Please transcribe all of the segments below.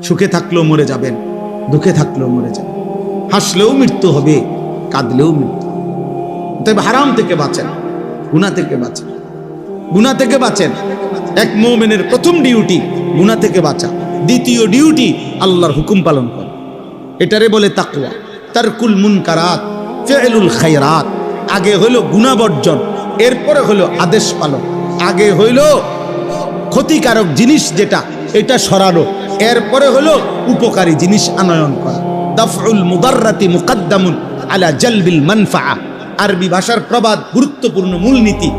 সুখে থাকলেও মরে যাবেন, দুঃখে থাকলেও মরে যাবেন, হাসলেও মৃত্যু হবে, কাঁদলেও মৃত্যু হবে। তবে হারাম থেকে বাঁচেন, গুনাহ থেকে বাঁচেন, গুনাহ থেকে বাঁচেন। এক মুমিনের প্রথম ডিউটি গুনাহ থেকে বাঁচা, দ্বিতীয় ডিউটি আল্লাহর হুকুম পালন করা। এটারে বলে তাকওয়া। তারকুল মুনকারাত, ফি'লুল খায়রাত। আগে হলো গুনাহ বর্জন, এরপরে হলো আদেশ পালন। আগে হইল ক্ষতিকারক জিনিস যেটা, এটা সরানো, এরপরে হলো উপকারী জিনিস আনয়ন করা। দাফউল মুদাররাতি মুকদ্দামুন আলা জালবিল মানফাআ। আরবি ভাষার প্রবাদ, গুরুত্বপূর্ণ মূলনীতি।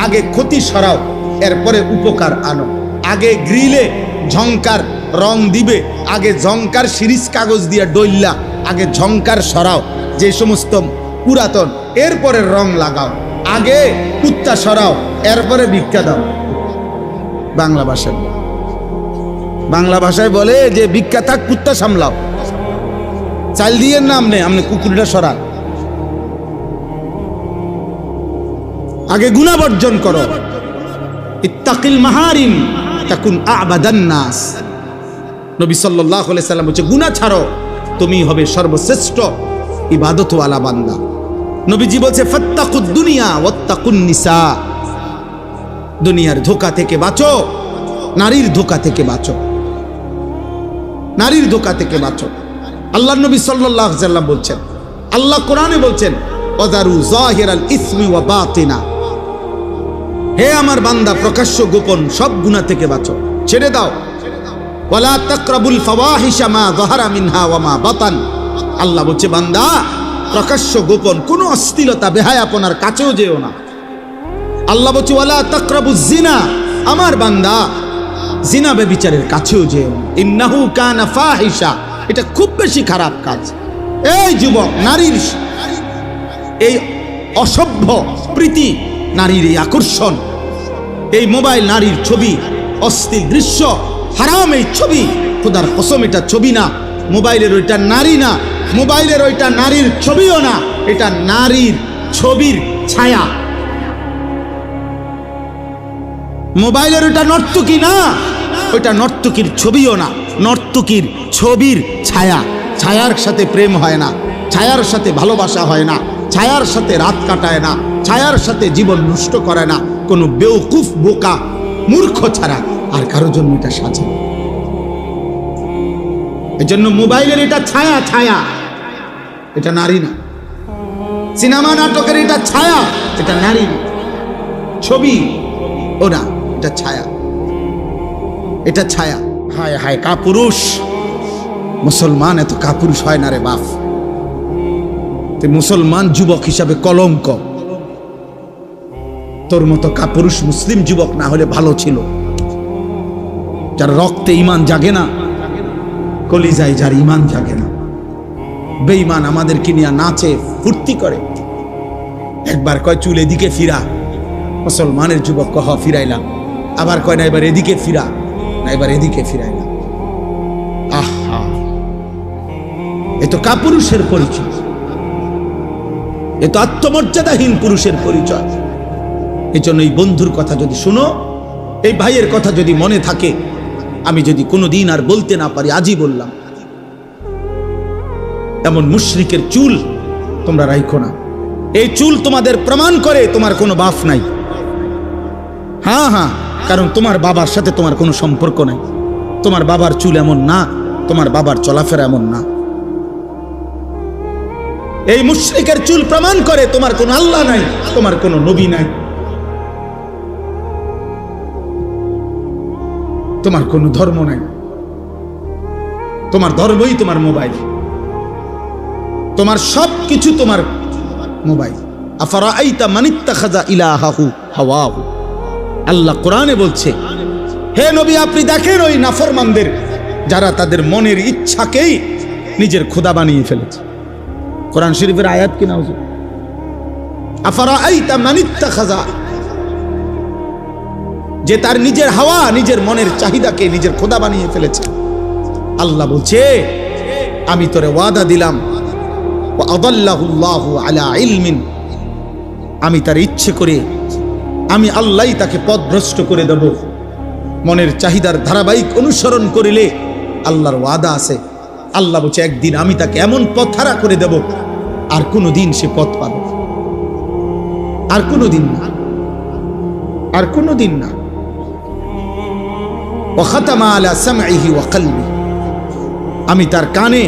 আগে ক্ষতি সরাও, এরপরে উপকার আনো। আগে গ্রিলে ঝংকার রং দিবে, আগে ঝংকার সিরিজ কাগজ দিয়ে ডইল্লা, আগে ঝংকার সরাও যে সমস্ত পুরাতন, এরপরে রং লাগাও। আগে কুত্তা সরাও, এরপরে ভিক্ষা দাও। বাংলা ভাষায় বলে যে ভিক্ষা থাক, কুত্তা সামলাও। চাল দিয়ে না আমনে কুকুরটা সরা। আগে গুনাহ বর্জন করো। ইত্তাকিল মাহারিম তাকুন আবাদান নাস। নবী সাল্লাল্লাহু আলাইহি সাল্লাম বলেছে, গুনাহ ছাড়ো, তুমি হবে সর্বশ্রেষ্ঠ ইবাদতওয়ালা বান্দা। নবীজি বলছে, ফাত্তাকুদ দুনিয়া ওয়াত্তাকুন নিসা। দুনিয়ার ধোঁকা থেকে বাঁচো, নারীর ধোঁকা থেকে বাঁচো, নারীর ধোঁকা থেকে বাঁচো। আল্লাহর নবী সাল্লাল্লাহু আলাইহি সাল্লাম বলছেন, আল্লাহ কোরআনে বলছেন, ওয়াদারু যাহিরাল ইসমি ওয়া বাতিনা। হে আমার বান্দা, প্রকাশ্য গোপন সব গুনাহ থেকে বাঁচো, ছেড়ে দাও। ওয়ালা তাকরাবুল ফাওয়াহিশা মা যাহারা মিনহা ওয়া মা বাতান। আল্লাহ বলছে, বান্দা প্রকাশ্য গোপন কোনো অশ্লীলতা বেহায়াপনার কাছেও যেও না। আল্লাহ বলছে, ওয়ালা তাকরাবুজ জিনা। আমার বান্দা জিনা ব্যভিচারের কাছেও যেও না। ইন্নাহু কানা ফাহিশা। এটা খুব বেশি খারাপ কাজ। এই যুবক, নারীর এই অসভ্য প্রীতি, নারীর এই আকর্ষণ, এই মোবাইল, নারীর ছবি, অশ্লীল দৃশ্য, হারাম এই ছবি, খোদার কসম এটা ছবি না। মোবাইলের ওইটা নারী না, মোবাইলের ওইটা নারীর ছবিও না, এটা নারীর ছবির ছায়া। মোবাইলের ওইটা নর্তকী না, ওইটা নর্তকীর ছবিও না, নর্তকীর ছবির ছায়া। ছায়ার সাথে প্রেম হয় না, ছায়ার সাথে ভালোবাসা হয় না, ছায়ার সাথে রাত কাটায় না, ছায়ার সাথে জীবন নষ্ট করে না কোনো বেওকুফ বোকা মূর্খ ছাড়া আর কারোর জন্য এটা সাজে। এজন্য মোবাইলের এটা ছায়া, ছায়া, এটা নারী না। সিনেমা নাটকের এটা ছায়া, এটা নারী না। ছবি ওরা, এটা ছায়া, এটা ছায়া। হায় হায়, কাপুরুষ মুসলমান এত কাপুরুষ হয় না রে বাপ। মুসলমান যুবক হিসাবে কলঙ্ক। তোর মতো কাপুরুষ মুসলিম যুবক না হলে ভালো ছিল, যার রক্তে ইমান জাগে না, কলিজায় যার ইমান জাগে না। বেঈমান আমাদেরকে নিয়ে নাচে, ফুর্তি করে। একবার কয় চুল এদিকে ফিরা, মুসলমানের যুবক কহ ফিরাইলাম। আবার কয় না এবার এদিকে ফিরা, না এবার এদিকে ফিরাইলাম। আহা, এ তো কাপুরুষের পরিচয়, এ তো আত্মমর্যাদাহীন পুরুষের পরিচয়। এই জন্য এই বন্ধুর কথা যদি শুনো, এই ভাইয়ের কথা যদি মনে থাকে, আমি যদি কোনোদিন আর বলতে না পারি, আজই বললাম, এমন মুশরিকের চুল তোমরা রাখো না। এই চুল তোমাদের প্রমাণ করে তোমার কোনো বাপ নাই। হ্যাঁ হ্যাঁ, কারণ তোমার বাবার সাথে তোমার কোনো সম্পর্ক নাই। তোমার বাবার চুল এমন না, তোমার বাবার চলাফেরা এমন না। এই মুশরিকের চুল প্রমাণ করে তোমার কোনো আল্লাহ নাই, তোমার কোনো নবী নাই, তোমার কোনো ধর্ম নাই। তোমার ধর্মই তোমার মোবাইল, তোমার সব কিছু তোমার মোবাইল। আফারাআইতা মান ইত্তাখাযা ইলাহাহু হাওয়াহু। আল্লাহ কোরআনে বলছে, হে নবী আপনি দেখেন ওই নাফরমানদের, যারা তাদের মনের ইচ্ছাকেই নিজের খোদা বানিয়ে ফেলেছে। কোরআন শরীফের আয়াত কি না হুজুর? আফারাআইতা মান ইত্তাখাযা, যে তার নিজের হাওয়া, নিজের মনের চাহিদাকে নিজের খোদা বানিয়ে ফেলেছে। আল্লাহ বলছে, আমি তোরে ওয়াদা দিলাম, ওয়া আদাল্লাহুল্লাহু আলা ইলমিন, আমি তার ইচ্ছে করে, আমি আল্লাহই তাকে পথভ্রষ্ট করে দেব। মনের চাহিদার ধারাবাহিক অনুসরণ করিলে আল্লাহর ওয়াদা আছে। আল্লাহ বলছে একদিন আমি তাকে এমন পথহারা করে দেব, আর কোনোদিন সে পথ পাবে না। আর কোনোদিন না, আর কোনোদিন না। ওয়া খাতামা আলা সামঈহি ওয়া কলবি, আমি তার কানে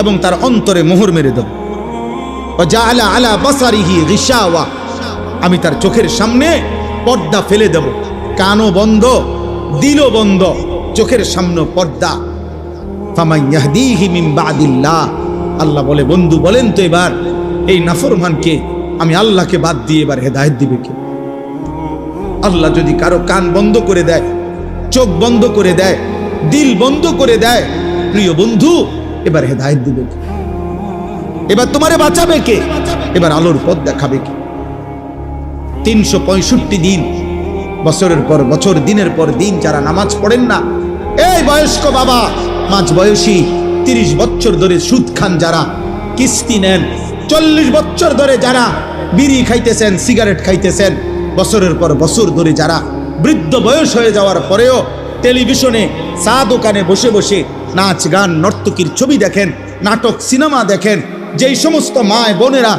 এবং তার অন্তরে মোহর মেরে দেব। ওয়া জাআলা আলা বাসারিহি গিশাওয়া, আমি তার চোখের সামনে পর্দা ফেলে দেব। কানও বন্ধ, দিলও বন্ধ, চোখের সামনে পর্দা। ফামান ইয়াহদিহি মিন বাদিল্লাহ, আল্লাহ বলে বন্ধু বলেন তো এবার এই নাফরমানকে আমি আল্লাহকে বাদ দিয়ে এবার হেদায়েত দিবে কে? আল্লাহ যদি কারো কান বন্ধ করে দেয়, চোখ বন্ধ করে দেয়, দিল বন্ধ করে দেয়, প্রিয় বন্ধু এবার হেদায়েত দিবে কে? এবার তোমারে বাঁচাবে কে? এবার আলোর পথ দেখাবে কে? 365 দিন, বছরের পর বছর, দিনের পর দিন যারা নামাজ পড়েন না, এই বয়স্ক বাবা, মাঝ বয়সী 30 বছর ধরে সুদ খান যারা, কিস্তি নেন, 40 বছর ধরে যারা বিড়ি খাইতেছেন, সিগারেট খাইতেছেন, বছরের পর বছর ধরে যারা বৃদ্ধ বয়স হয়ে যাওয়ার পরেও টেলিভিশনে চা দোকানে বসে বসে নাচ গান নর্তকীর ছবি দেখেন, নাটক সিনেমা দেখেন, যেই সমস্ত মায় বোনেরা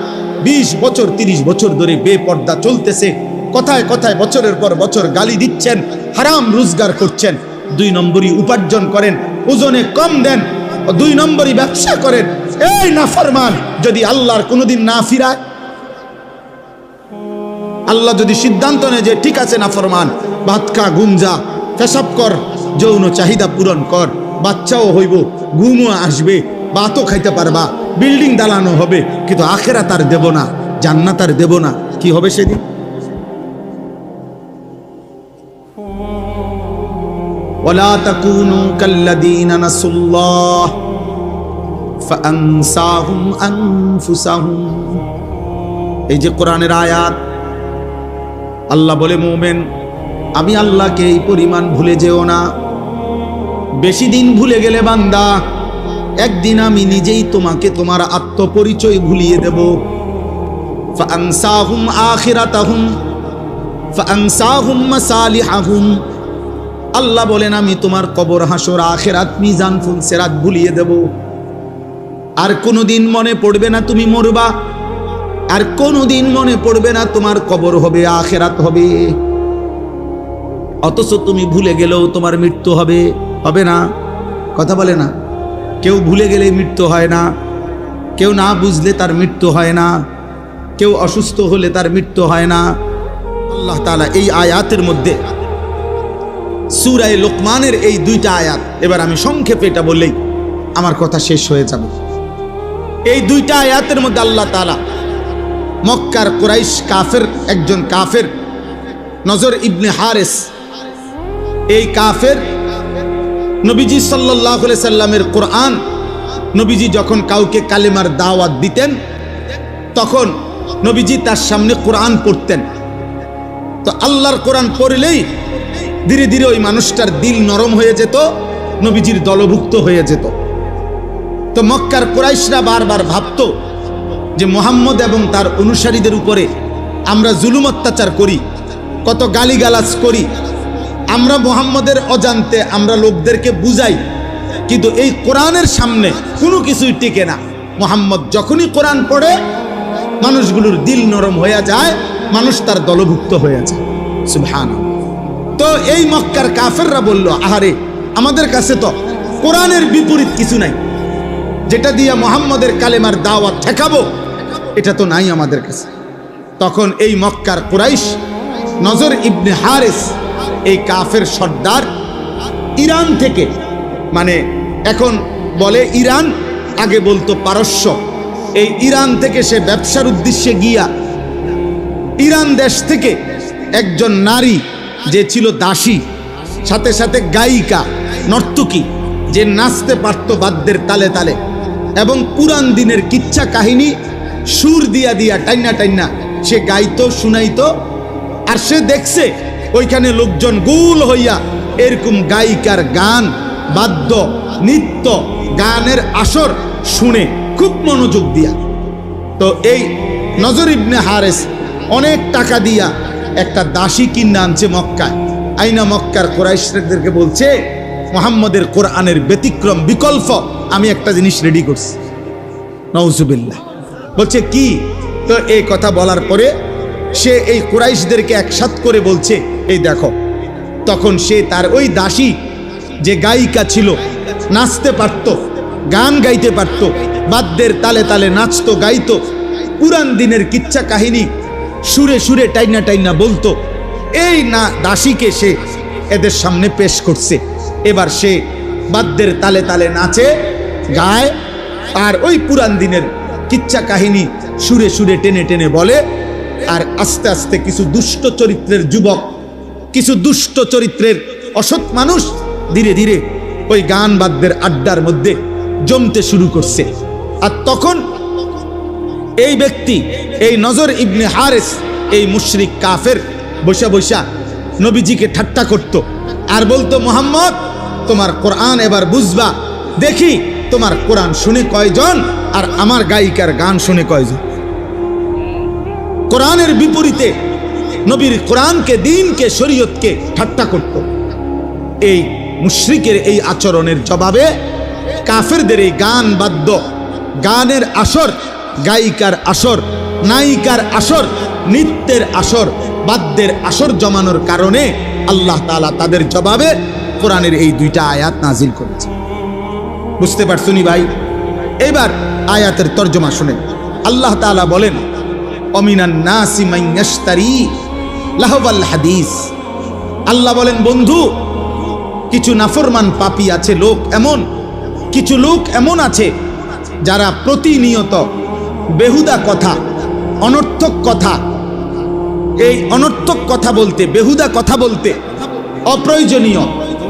20 বছর 30 বছর ধরে বেপর্দা চলতেছে, কথায় কথায় বছরের পর বছর গালি দিচ্ছেন, হারাম রোজগার করছেন, 2 নম্বরই উপার্জন করেন, ওজনে কম দেন, 2 নম্বরই ব্যবসা করেন, এই নাফরমান যদি আল্লাহর কোনোদিন না ফিরায়, আল্লাহ যদি সিদ্ধান্ত নেয় যে ঠিক আছে নাফরমান, ভাত খা, ঘুম যা, পেশাব কর, যৌন চাহিদা পূরণ কর, বাচ্চাও হইব, ঘুমও আসবে, ভাতও খাইতে পারবা, বিল্ডিং দালানো হবে, কিন্তু আখিরাত আর দেব না, জান্নাত আর দেব না, কি হবে সেদিন? ওয়ালা তাকুনু কাল্লাযীনা নাসুল্লাহ ফাআনসাহুম আনফুসাহুম। এই যে কোরআনের আয়াত, আল্লাহ বলে মুমিন আমি আল্লাহকে এই পরিমাণ ভুলে যেও না। বেশি দিন ভুলে গেলে বান্দা, একদিন আমি নিজেই তোমাকে তোমার আত্মপরিচয় ভুলিয়ে দেব। ফাআনসাহুম আখিরাতাহুম ফাআনসাহুম মাসালিহাহুম, আল্লাহ বলেন আমি তোমার কবর, হাসর, আখিরাত, মিজান, ফুলসিরাত ভুলিয়ে দেব। আর কোনোদিন মনে পড়বে না তুমি মরবা, আর কোনোদিন মনে পড়বে না তোমার কবর হবে, আখিরাত হবে। অথচ তুমি ভুলে গেলেও তোমার মৃত্যু হবে, হবে না? কথা বলে না? কেউ ভুলে গেলে মৃত্যু হয় না, কেউ না বুঝলে তার মৃত্যু হয় না, কেউ অসুস্থ হলে তার মৃত্যু হয় না। আল্লাহ তাআলা এই আয়াতের মধ্যে, সূরা লোকমানের এই 2টা আয়াত, এবার আমি সংক্ষেপে এটা বললেই আমার কথা শেষ হয়ে যাবে। এই 2টা আয়াতের মধ্যে আল্লাহ তাআলা মক্কার কুরাইশ কাফের, একজন কাফের নজর ইবনে হারিস, এই কাফের নবীজি সাল্লাল্লাহু আলাইহি সাল্লামের কোরআন, নবীজি যখন কাউকে কালেমার দাওয়াত দিতেন তখন নবীজি তার সামনে কোরআন পড়তেন। তো আল্লাহর কোরআন পড়লেই ধীরে ধীরে ওই মানুষটার দিল নরম হয়ে যেত, নবীজির দলভুক্ত হয়ে যেত। তো মক্কার কুরাইশরা বারবার ভাবতো যে মুহাম্মদ এবং তার অনুসারীদের উপরে আমরা জুলুম অত্যাচার করি, কত গালিগালাজ করি, আমরা মুহাম্মদের অজান্তে আমরা লোকদেরকে বুঝাই, কিন্তু এই কোরআনের সামনে কোনো কিছুই টিকে না। মুহাম্মদ যখনই কোরআন পড়ে মানুষগুলোর দিল নরম হয়ে যায়, মানুষ তার দলভুক্ত হয়ে যায়। সুবহানাল্লাহ। তো এই মক্কার কাফেররা বলল, আহারে আমাদের কাছে তো কোরআনের বিপরীত কিছু নাই, যেটা দিয়ে মুহাম্মদের কালেমার দাওয়াত ঠেকাবো, এটা তো নাই আমাদের কাছে। তখন এই মক্কার কুরাইশ নজর ইবনে হারিস, এই কাফের সর্দার, ইরান থেকে, মানে এখন বলে ইরান, আগে বলতো পারস্য, এই ইরান থেকে সে ব্যবসার উদ্দেশ্যে গিয়া ইরান দেশ থেকে একজন নারী যে ছিল দাসী, সাথে সাথে গায়িকা, নর্তকী, যে নাচতে পারত বাদ্যের তালে তালে, এবং পুরান দিনের কিচ্ছা কাহিনী সুর দিয়া দিয়া টাইনা টাইনা সে গাইতো, শুনাইতো। আর সে দেখছে ওইখানে লোকজন গোল হইয়া এরকম গায়িকার গান, বাদ্য, নৃত্য, গানের আসর শুনে খুব মনোযোগ দিয়া। তো এই নজর ইবনে হারিস অনেক টাকা দিয়া একটা দাসী কিনে আনছে মক্কায়, আইনা মক্কার কুরাইশদেরকে বলছে মুহাম্মদের কোরআনের ব্যতিক্রম বিকল্প আমি একটা জিনিস রেডি করছি। নাউজুবিল্লাহ। বলছে কি? তো এই কথা বলার পরে সে এই কুরাইশদেরকে একসাথ করে বলছে, এই দেখো, তখন সে তার ওই দাসী যে গায়িকা ছিল, নাচতে পারত, গান গাইতে পারত, বাদ্যের তালে তালে নাচতো, গাইতো, পুরান দিনের কিচ্ছা কাহিনী সুরে সুরে টাইনা টাইনা বলতো, এই না দাসীকে সে এদের সামনে পেশ করছে। এবার সে বাদ্যের তালে তালে নাচে, গায়, আর ওই পুরান দিনের কিচ্ছা কাহিনী সুরে সুরে টেনে টেনে বলে। আর আস্তে আস্তে কিছু দুষ্ট চরিত্রের যুবক, কিছু দুষ্ট চরিত্রের অসৎ মানুষ ধীরে ধীরে ওই গান বাদ্যের আড্ডার মধ্যে জমতে শুরু করছে। আর তখন এই ব্যক্তি, এই নজর ইবনে হারেস, এই মুশরিক কাফের বসা বসা নবীজিকে ঠাট্টা করত আর বলতো, মুহাম্মদ তোমার কোরআন এবার বুঝবা, দেখি তোমার কোরআন শুনে কয়জন আর আমার গায়িকার গান শুনে কয়জন। কোরআনের বিপরীতে নবীর কোরআনকে, দ্বীনকে, শরীয়তকে ঠাট্টা করত। এই মুশরিকের এই আচরণের জবাবে কাফেরদের এই গান বাদ্য, গানের আসর, গায়িকার আসর, নায়িকার আসর, নৃত্যের আসর, বাদ্যের আসর জমানোর কারণে আল্লাহ তাআলা তাদের জবাবে কোরআনের এই দুইটা আয়াত নাজিল করেছে। বুঝতে পারছুনি ভাই? এবার আয়াতের তর্জমা শুনেন। আল্লাহ তাআলা বলেন, অমিনান নাসি মান ইয়াশতারি লাহওয়াল হাদিস। আল্লাহ বলেন, বন্ধু, কিছু নাফরমান পাপী আছে, লোক এমন, কিছু লোক এমন আছে যারা প্রতিনিয়ত বেহুদা কথা, অনর্থক কথা, এই অনর্থক কথা বলতে, বেহুদা কথা বলতে, অপ্রয়োজনীয়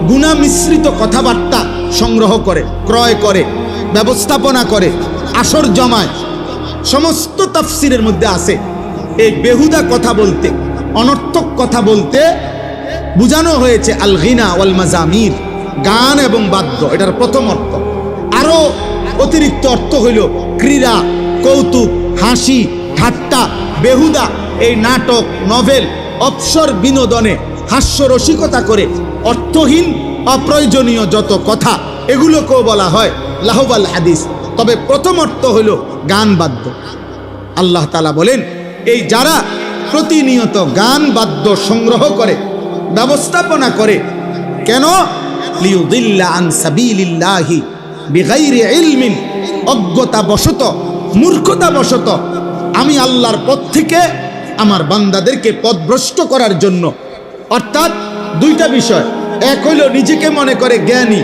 গুনাহ মিশ্রিত কথাবার্তা সংগ্রহ করে, ক্রয় করে, ব্যবস্থাপনা করে, আসর জমায়। সমস্ত তাফসিরের মধ্যে আছে এই বেহুদা কথা বলতে, অনর্থক কথা বলতে বুঝানো হয়েছে আল গিনা ওয়াল মাজামির, গান এবং বাদ্য। এটার প্রথম অর্থ। আরো অতিরিক্ত অর্থ হইল ক্রীড়া, কৌতুক, হাসি, ঠাট্টা, বেহুদা, এই নাটক, নভেল, অবসর বিনোদনে হাস্যরসিকতা করে অর্থহীন অপ্রয়োজনীয় যত কথা, এগুলোকেও বলা হয় লাহওয়াল হাদিস। তবে প্রথম অর্থ হইল গান বাদ্য। আল্লাহ তাআলা বলেন, এই যারা প্রতিনিয়ত গান বাদ্য সংগ্রহ করে, ব্যবস্থাপনা করে, কেন? লিউদিল্লা আন সাবিলিল্লাহি বিগাইরি ইলমিন, অজ্ঞতা বশত, মূর্খতা বশত, আমি আল্লাহর পথ থেকে আমার বান্দাদেরকে পথভ্রষ্ট করার জন্য। অর্থাৎ দুইটা বিষয়, এক হইল নিজেকে মনে করে জ্ঞানী,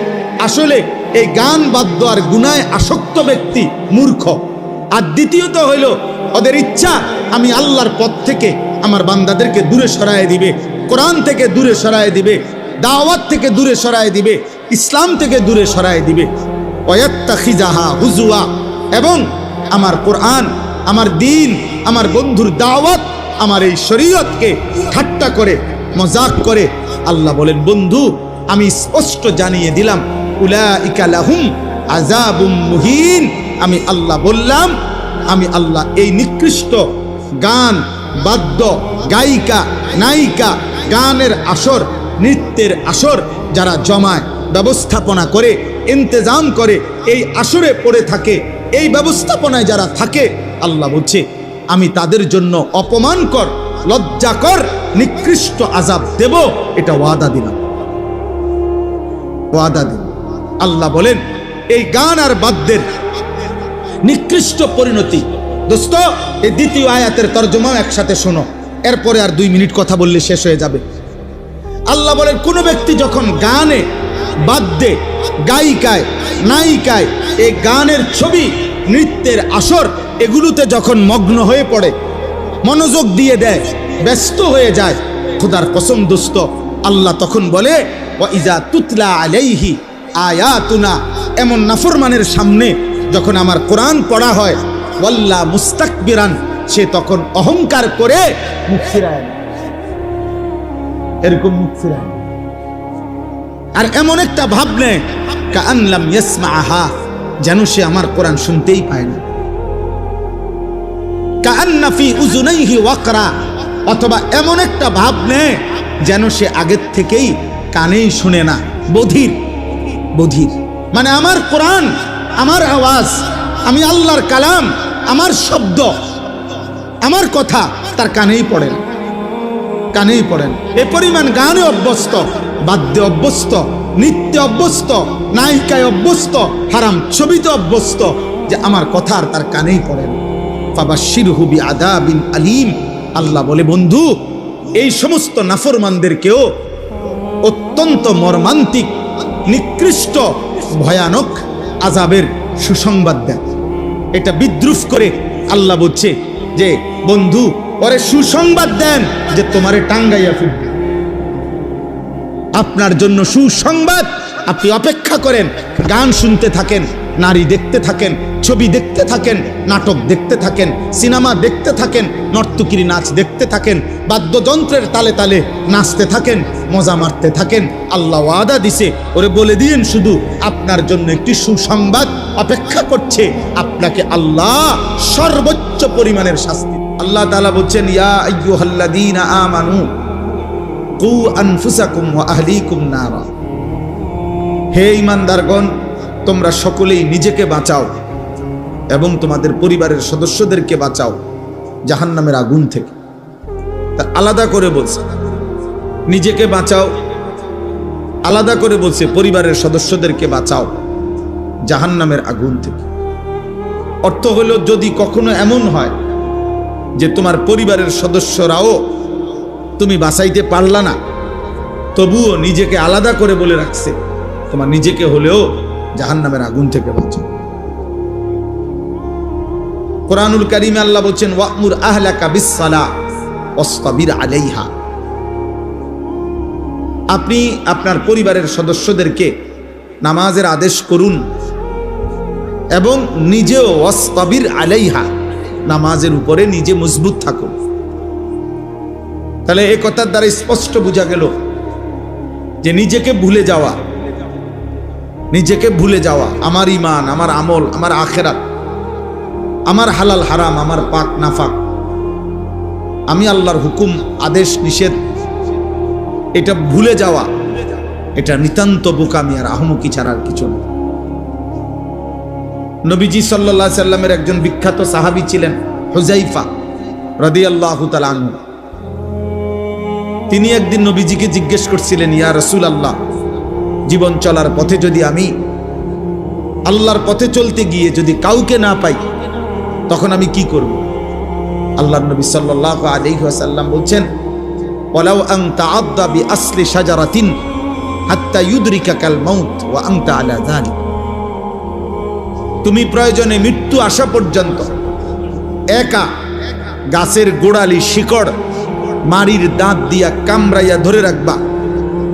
আসলে এই গান বাদ্য আর গুনায় আসক্ত ব্যক্তি মূর্খ। আর দ্বিতীয়ত হইল ওদের ইচ্ছা আমি আল্লাহর পথ থেকে আমার বান্দাদেরকে দূরে সরায় দিবে, কোরআন থেকে দূরে সরায় দিবে, দাওয়াত থেকে দূরে সরায় দিবে, ইসলাম থেকে দূরে সরায় দিবে। ওয়াত্তাখিজাহা হুজুয়া, এবং আমার কোরআন, আমার দ্বীন, আমার বন্ধুর দাওয়াত, আমার এই শরীয়তকে ঠাট্টা করে, মজাক করে। আল্লাহ বলেন, বন্ধু আমি স্পষ্ট জানিয়ে দিলাম, উলাইকা লাহুম আযাবুম মুহিন। আমি আল্লাহ বললাম, আমি আল্লাহ এই নিকৃষ্ট গান বাদ্য, গায়িকা, নায়িকা, গানের আসর, নৃত্যের আসর যারা জমায়, ব্যবস্থাপনা করে, ইন্তেজাম করে, এই আসরে পড়ে থাকে, এই ব্যবস্থাপনায় যারা থাকে, আল্লাহ বলছে আমি তাদের জন্য অপমানকর, লজ্জাকর, নিকৃষ্ট আযাব দেব। এটা ওয়াদা দিলাম, ওয়াদা দিন। আল্লাহ বলেন, এই গান আর বাদ্যের নিকৃষ্ট পরিণতি। দোস্ত, এই দ্বিতীয় আয়াতের তর্জমাও একসাথে শোনো, এরপরে আর 2 মিনিট কথা বললে শেষ হয়ে যাবে। আল্লাহ বলেন, কোন ব্যক্তি যখন গানে, বাদ্যে, গায়িকায়, নায়িকায়, এই গানের ছবি, নৃত্যের আসর, এগুলোতে যখন মগ্ন হয়ে পড়ে, মনোযোগ দিয়ে দেয়, ব্যস্ত হয়ে যায়, খোদার কসম দোস্ত, আল্লাহ তখন বলে, ওয়া ইজা তুতলা আলাইহি আয়াতুনা, এমন নাফরমানের সামনে যখন আমার কোরআন পড়া হয়, ওয়াল্লা মুস্তাকবিরান, সে তখন অহংকার করে মুখ ফিরায়, এরকম মুখ ফিরায়, আর এমন একটা ভাব নেয় কাআন লাম ইয়াসমাআহা, যেন সে আমার কোরআন শুনতেই পায় না। কাআন্না ফি উযুনাইহি ওয়াকরা, অথবা এমন একটা ভাব নেয় যেন সে আগের থেকেই কানেই শুনে না, বধির, বধির। মানে আমার কোরআন, আমার আওয়াজ, আমি আল্লাহর কালাম, আমার শব্দ, আমার কথা তার কানেই পড়ে না, কানেই পড়েন। এ পরিমাণ গানে অভ্যস্ত, বাদ্যে অভ্যস্ত, নৃত্যে অভ্যস্ত, নায়িকায় অভ্যস্ত, হারাম ছবিতে অভ্যস্ত, যে আমার কথা আর তার কানেই পড়েন। ফাবাশশিরহু বিআযাবিন আলীম। আল্লাহ বলে, বন্ধু এই সমস্ত নাফরমানদেরকেও অত্যন্ত মর্মান্তিক, নিকৃষ্ট, ভয়ানক আযাবের সুসংবাদ দেন। এটা বিদ্রুপ করে আল্লাহ বলছে যে বন্ধু ওরে সুসংবাদ দেন যে তোমারে টাঙ্গাইয়া ফিরবে। আপনার জন্য সুসংবাদ, আপনি অপেক্ষা করেন, গান শুনতে থাকেন, নারী দেখতে থাকেন, ছবি দেখতে থাকেন, নাটক দেখতে থাকেন, সিনেমা দেখতে থাকেন, নর্তকীর নাচ দেখতে থাকেন, বাদ্যযন্ত্রের তালে তালে নাচতে থাকেন, মজা মারতে থাকেন। আল্লাহ ওয়াদা দিছে, ওরে বলে দিয়েন শুধু আপনার জন্য একটি সুসংবাদ অপেক্ষা করছে, আপনাকে আল্লাহ সর্বোচ্চ পরিমাণের শাস্তি। আল্লাহ তাআলা বলছেন, ইয়া আইয়ুহাল্লাযীনা আমানু কু আনফুসাকুম ওয়া আহলিকুম নারা। হে ঈমানদারগণ, তোমরা সকলেই নিজেকে বাঁচাও এবং তোমাদের পরিবারের সদস্যদেরকে বাঁচাও জাহান্নামের আগুন থেকে। তা আলাদা করে বলছে নিজেকে বাঁচাও, আলাদা করে বলছে পরিবারের সদস্যদেরকে বাঁচাও জাহান্নামের আগুন থেকে। অর্থ হলো, যদি কখনো এমন হয় যে তোমার পরিবারের সদস্যরাও তুমি বাঁচাইতে পারলা না, তবুও নিজেকে আলাদা করে বলে রাখছে, তোমার নিজেকে হলেও জাহান্নামের আগুন থেকে বাঁচাও। কোরআনুল কারীমে আল্লাহ বলছেন, ওয়া'মুর আহলাকা বিস-সালাহ ওয়াসতাবির আলাইহা। আপনি আপনার পরিবারের সদস্যদেরকে নামাজের আদেশ করুন এবং নিজেও ওয়াসতাবির আলাইহা, নামাজের উপরে নিজে মজবুত থাকুন। তাহলে এই কথার দ্বারা স্পষ্ট বোঝা গেল যে নিজেকে ভুলে যাওয়া, নিজেকে ভুলে যাওয়া, আমার ঈমান, আমার আমল, আমার আখিরাত, আমার হালাল হারাম, আমার পাক নাফাক, আমি আল্লাহর হুকুম আদেশ নিষেধ, এটা ভুলে যাওয়া, এটা নিতান্ত বোকামি আর আহমকি ছাড়া আর কিছু না। নবীজি সাল্লাল্লাহু আলাইহি সাল্লামের একজন বিখ্যাত সাহাবী ছিলেন হুযায়ফা রাদিয়াল্লাহু তাআলা আনহু। তিনি একদিন নবীজিকে জিজ্ঞেস করছিলেন, ইয়া রাসূলুল্লাহ, জীবন চলার পথে যদি আমি আল্লাহর পথে চলতে গিয়ে যদি কাউকে না পাই, তখন আমি কি করব? আল্লাহর নবী সাল্লাল্লাহু আলাইহি ওয়াসাল্লাম বলছেন, ওয়ালাউ আন তাআদ্দা বিআসলি শাজারাতিন হাত্তা ইউদরিকাকাল মাউত ওয়া আনতা আলা যালিক। তুমি প্রয়োজনে মৃত্যু আসা পর্যন্ত একা গাছের গোড়ালি শিকড় মারির দাঁত দিয়া কামড়াইয়া ধরে রাখবা,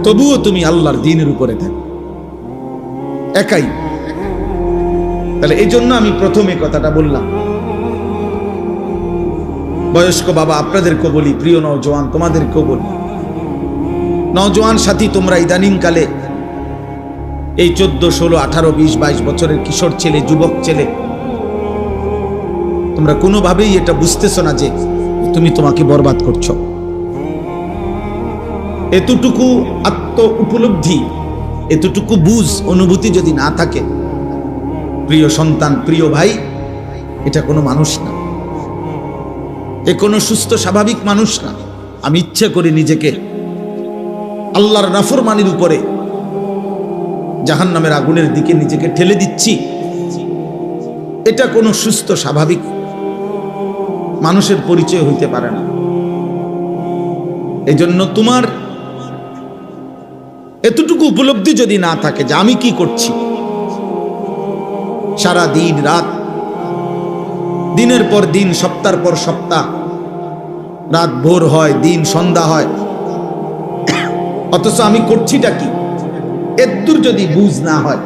তবুও তুমি আল্লাহর দ্বীনের উপরে থাকবে, একাই। তাহলে এই জন্য আমি প্রথমে কথাটা বললাম। বয়স্ক বাবা আপনাদেরকেও বলি, প্রিয় নওজোয়ান তোমাদেরকেও বলি, নওজোয়ান সাথী তোমরা ইদানিং কালে এই 14, 16, 18, 20, 22 বছরের কিশোর ছেলে, যুবক ছেলে, তোমরা কোনোভাবেই এটা বুঝতেছো না যে তুমি তোমাকে বরবাদ করছো। এতটুকু আত্ম উপলব্ধি, এতটুকু বুঝ অনুভূতি যদি না থাকে, প্রিয় সন্তান, প্রিয় ভাই, এটা কোনো মানুষ না, এ কোনো সুস্থ স্বাভাবিক মানুষ না। আমি ইচ্ছে করে নিজেকে আল্লাহর নাফরমানির উপরে জাহান্নামের আগুনের দিকে নিজেকে ঠেলে দিচ্ছি, এটা কোনো সুস্থ স্বাভাবিক মানুষের পরিচয় হইতে পারে না। এজন্য তোমার এতটুকু উপলব্ধি যদি না থাকে যে আমি কি করছি, সারা দিন রাত, দিনের পর দিন, সপ্তাহের পর সপ্তাহ, রাত ভোর হয়, দিন সন্ধ্যা হয়, অথচ আমি করছিটা কি, এদূর যদি বুঝ না হয়,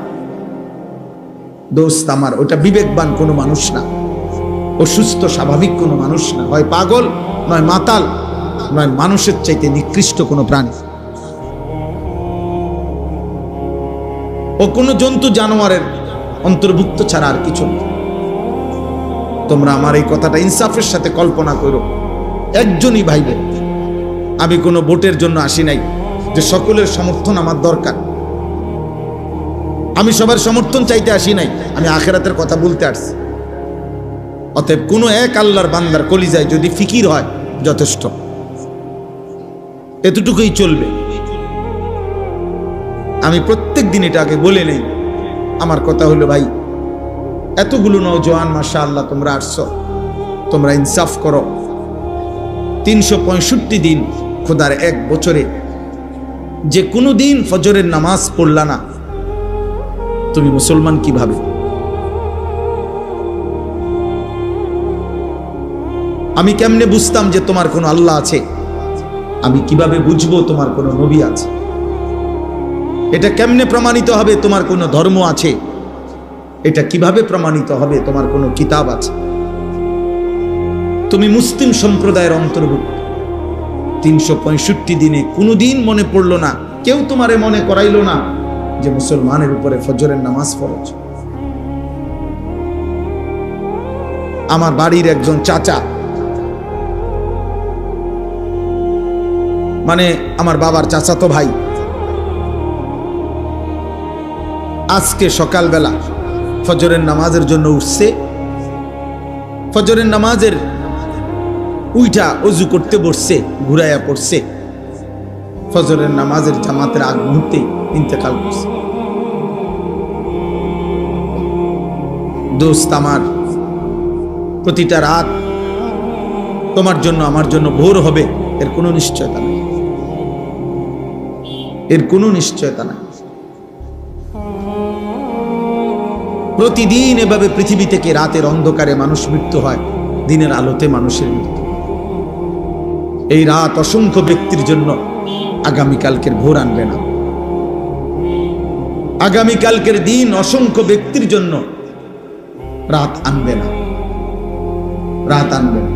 দোস্ত আমার, ওটা বিবেকবান কোনো মানুষ না, ও সুস্থ স্বাভাবিক কোনো মানুষ না, হয় পাগল, নয় মাতাল, নয় মানুষের চাইতে নিকৃষ্ট কোনো প্রাণী। ও কোনো জন্তু জানোয়ারের অন্তর্ভুক্ত ছাড়া আর কিছু না। তোমরা আমার এই কথাটা ইনসাফের সাথে কল্পনা করো। একজনই ভাইবে, আমি কোনো ভোটের জন্য আসি নাই যে সকলের সমর্থন আমার দরকার। আমি সবার সমর্থন চাইতে আসি নাই, আমি আখিরাতের কথা বলতে আসছি। অতএব কোনো এক আল্লাহর বান্দার কলিজায় যদি ফিকির হয় যথেষ্ট, এতটুকুই চলবে। আমি প্রত্যেক দিন এটাকে বলে নেই। আমার কথা হলো ভাই, এতগুলো নওজোয়ান মাশাআল্লাহ তোমরা আসছো, তোমরা ইনসাফ করো। 365 দিন খোদার এক বছরে যে কোনো দিন ফজরের নামাজ পড়লা না, তুমি মুসলমান কিভাবে? আমি কেমনে বুঝতাম যে তোমার কোনো আল্লাহ আছে? আমি কিভাবে বুঝবো তোমার কোনো নবী আছে? এটা কেমনে প্রমাণিত হবে তোমার কোনো ধর্ম আছে? এটা কিভাবে প্রমাণিত হবে তোমার কোনো কিতাব আছে? তুমি মুসলিম সম্প্রদায়ের অন্তর্ভুক্ত। 365 দিনে কোনো দিন মনে পড়লো না, কেউ তোমারে মনে করাইলো না যে মুসলমানের উপরে ফজরের নামাজ ফরজ। আমার বাড়ির একজন চাচা, মানে আমার বাবার চাচাতো ভাই, আজকে সকালবেলা ফজরের নামাজের জন্য উঠছে। ফজরের নামাজের উইঠা অজু করতে বসছে, ঘুরাইয়া পড়ছে। ফজরের নামাজের জামাতের আগ মুহূর্তে ইন্তেকাল করছে। দোস্ত আমার, প্রতিটা রাত তোমার জন্য আমার জন্য ভোর হবে এর কোনো নিশ্চয়তা নাই, এর কোনো নিশ্চয়তা নাই। প্রতিদিন এভাবে পৃথিবী থেকে রাতের অন্ধকারে মানুষ মৃত্যু হয়, দিনের আলোতে মানুষের মৃত্যু। এই রাত অসংখ্য ব্যক্তির জন্য আগামীকালকের ভোর আনবে না। আগামীকালকের দিন অসংখ্য ব্যক্তির জন্য রাত আনবে না, রাত আনবে না।